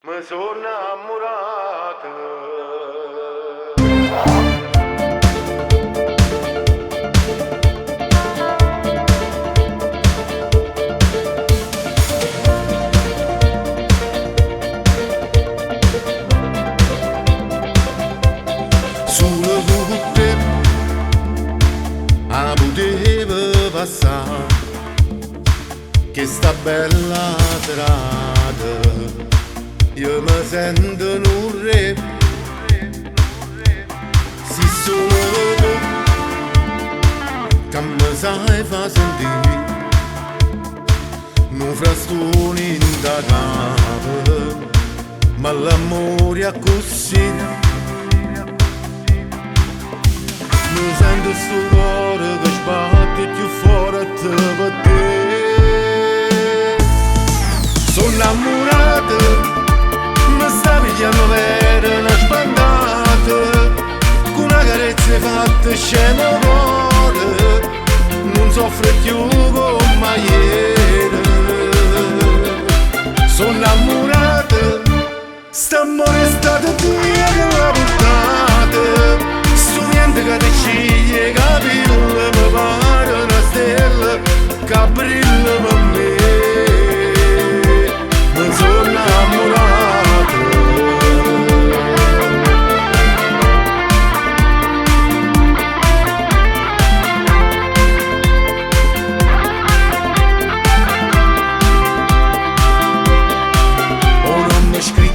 Mi sono innamorato. Solo con te potevo passare che sta bella serata. Io mi sento un re, si solo tu che mi sai fa sentire un frastone in da capo, ma l'amore è così. Mi sento sto cuore che sbatte più forte per te. Sono innamorato, mi sta pigliando vera una spandata, con una carezza fatta scemo cuore, non soffre più come ieri. Sono innamorato, st'amore è stato Dio che l'ha portato, sto niente che ti sceglie capille, mi pare una stella che brilla per me. Mi sono innamorato.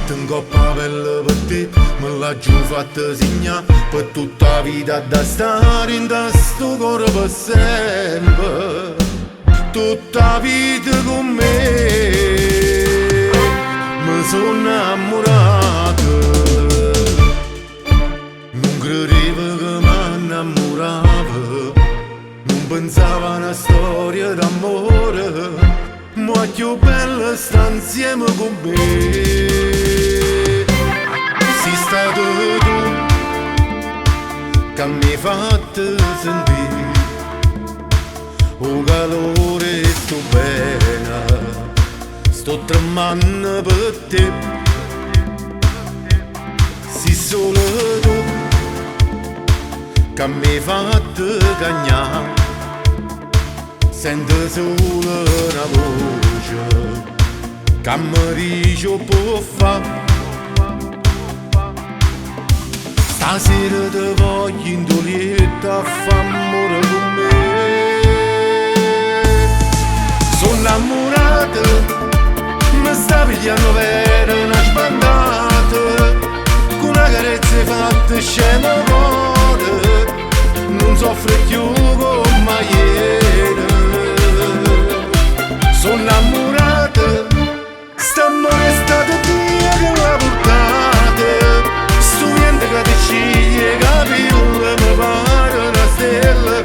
In coppa pelle per te, me l'ha giù fatta segnare per tutta la vita da stare in questo cuore per sempre, tutta la vita con me. Mi sono innamorato, non credevo che mi innamoravo, non pensavo a una storia d'amore, ma più bella sta insieme con me. Sei stato tu che mi hai fatto sentire un calore, sto bene, sto tremando per te. Sei solo tu che mi hai fatto cagnare, sento solo una voce che mi dice può fare. Stasera ti voglio in Dolietta a fa' amore con me. Sono innamorato, mi sta pigliando vera una spandata, con una carezza fatta scemo cuore, non soffre più come ieri. Sono innamorato, st'amore è stato Dio che l'ha portato, sto niente che ti sceglie capille, mi pare una stella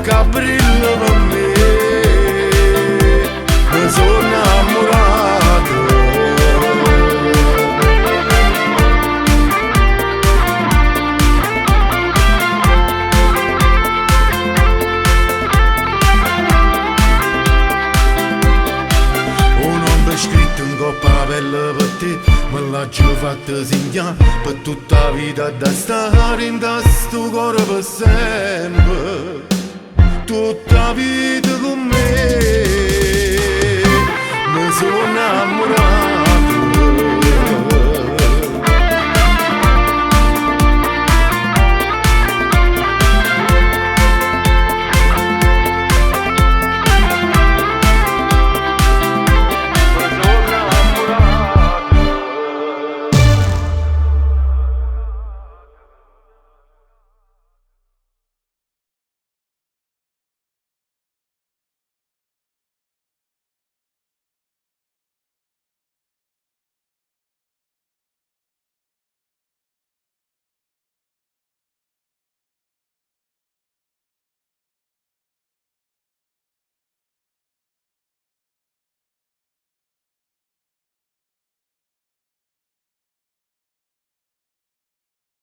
che brilla per me. Mi sono innamorato. Scritto in coppa pelle per te, me l'ha già fatta segnare per tutta la vita da stare in questo cuore per sempre, tutta la vita con me. Mi sono innamorato.